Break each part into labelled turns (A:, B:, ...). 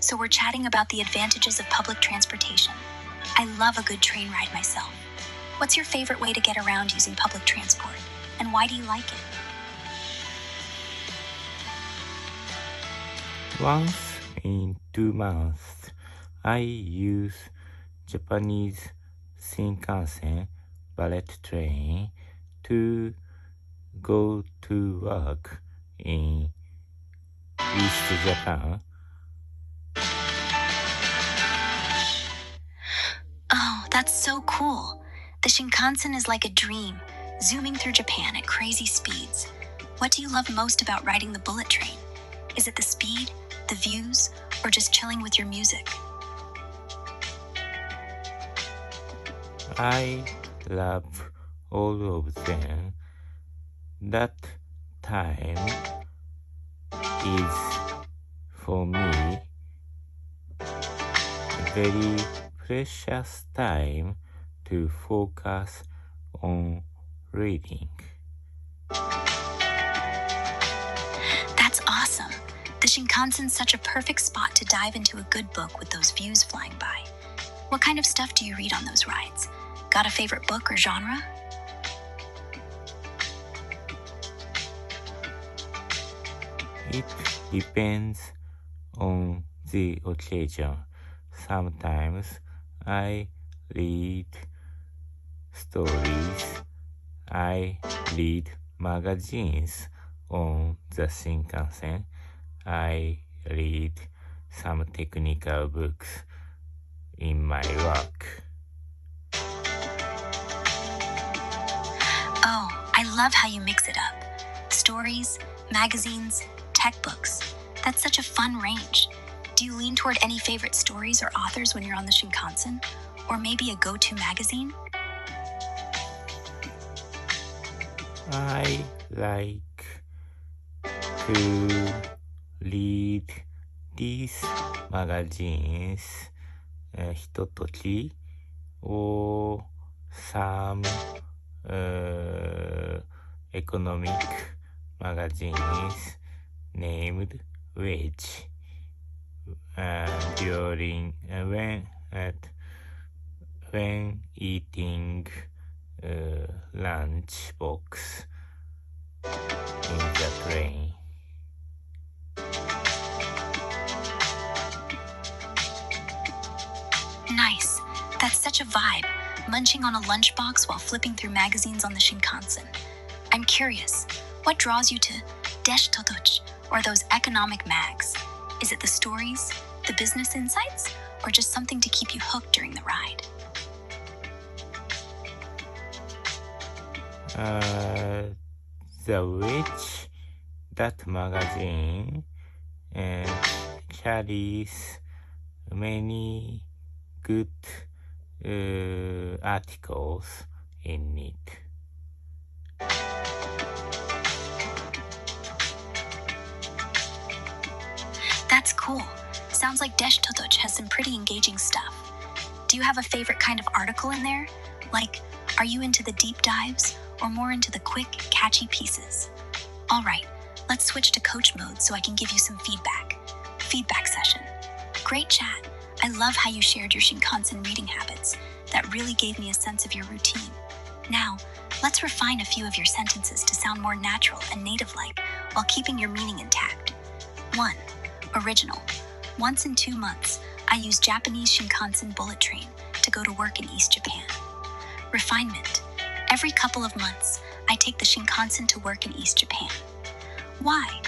A: So we're chatting about the advantages of public transportation. I love a good train ride myself. What's your favorite way to get around using public transport? And why do you like it?
B: Once in 2 months, I use Japanese Shinkansen bullet train to go to work in East Japan.
A: Oh, that's so cool. The Shinkansen is like a dream, zooming through Japan at crazy speeds. What do you love most about riding the bullet train? Is it the speed, the views, or just chilling with your music?
B: I love all of them. That time is, for me, a very precious time to focus on reading.
A: That's awesome. The Shinkansen's such a perfect spot to dive into a good book with those views flying by. What kind of stuff do you read on those rides? Got a favorite book or genre?
B: It depends on the occasion. Sometimes I read stories. I read magazines on the Shinkansen. I read some technical books in my work.
A: Oh, I love how you mix it up. Stories, magazines, tech books. That's such a fun range. Do you lean toward any favorite stories or authors when you're on the Shinkansen? Or maybe a go-to magazine?
B: I like to read these magazines, ひととき or some economic magazines named Wage during when eating lunchbox in the train.
A: Nice. That's such a vibe, munching on a lunchbox while flipping through magazines on the Shinkansen. I'm curious, what draws you to Day0045 or those economic mags? Is it the stories, the business insights, or just something to keep you hooked during the ride?
B: The Witch, that magazine carries many good articles in it.
A: That's cool. Sounds like Day0045 has some pretty engaging stuff. Do you have a favorite kind of article in there? Like, are you into the deep dives or more into the quick, catchy pieces? All right, let's switch to coach mode so I can give you some feedback. Feedback session. Great chat. I love how you shared your Shinkansen reading habits. That really gave me a sense of your routine. Now, let's refine a few of your sentences to sound more natural and native-like while keeping your meaning intact. 1. Original. Once in 2 months, I use Japanese Shinkansen bullet train to go to work in East Japan. Refinement. Every couple of months, I take the Shinkansen to work in East Japan. Why?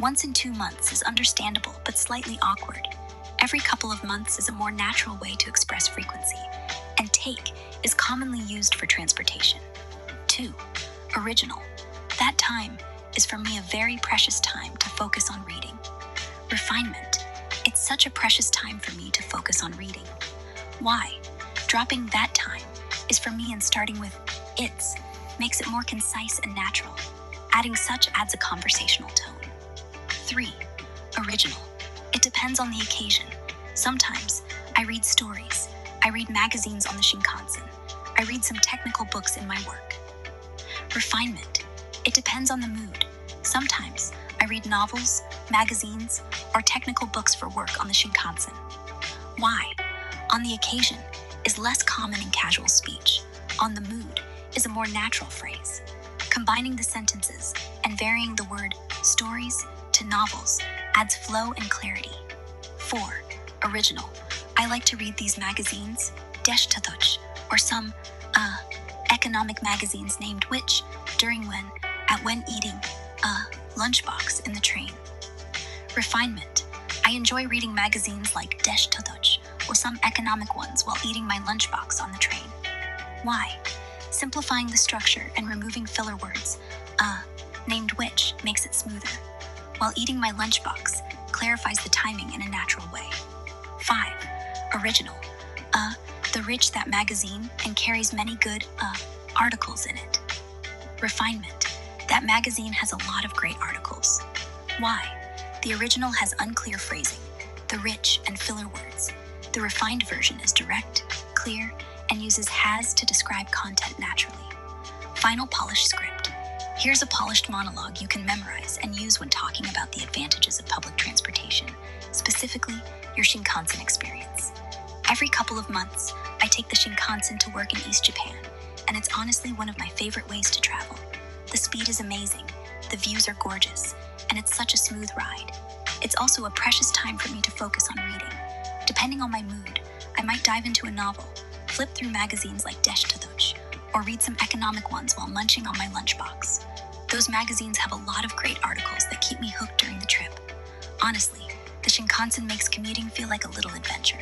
A: Once in 2 months is understandable but slightly awkward. Every couple of months is a more natural way to express frequency, and take is commonly used for transportation. 2. Original. That time is for me a very precious time to focus on reading. Refinement. It's such a precious time for me to focus on reading. Why? Dropping that time is for me, and starting with it's makes it more concise and natural. Adding such adds a conversational tone. 3. Original. It depends on the occasion. Sometimes I read stories. I read magazines on the Shinkansen. I read some technical books in my work. Refinement. It depends on the mood. Sometimes I read novels, magazines, or technical books for work on the Shinkansen. Why? On the occasion is less common in casual speech. On the mood is a more natural phrase. Combining the sentences and varying the word stories to novels adds flow and clarity. 4. Original. I like to read these magazines, Day0045, or some economic magazines named which during when eating a lunchbox in the train. Refinement. I enjoy reading magazines like Day0045 or some economic ones while eating my lunchbox on the train. Why? Simplifying the structure and removing filler words, named which makes it smoother, while eating my lunchbox clarifies the timing in a natural way. 5. Original. The rich that magazine and carries many good articles in it. Refinement. That magazine has a lot of great articles. Why? The original has unclear phrasing, the rich and filler words. The refined version is direct, clear, and uses has to describe content naturally. Final polished script. Here's a polished monologue you can memorize and use when talking about the advantages of public transportation, specifically your Shinkansen experience. Every couple of months, I take the Shinkansen to work in East Japan, and it's honestly one of my favorite ways to travel. The speed is amazing, the views are gorgeous, and it's such a smooth ride. It's also a precious time for me to focus on reading. Depending on my mood, I might dive into a novel, flip through magazines like Day0045, or read some economic ones while munching on my lunchbox. Those magazines have a lot of great articles that keep me hooked during the trip. Honestly, the Shinkansen makes commuting feel like a little adventure.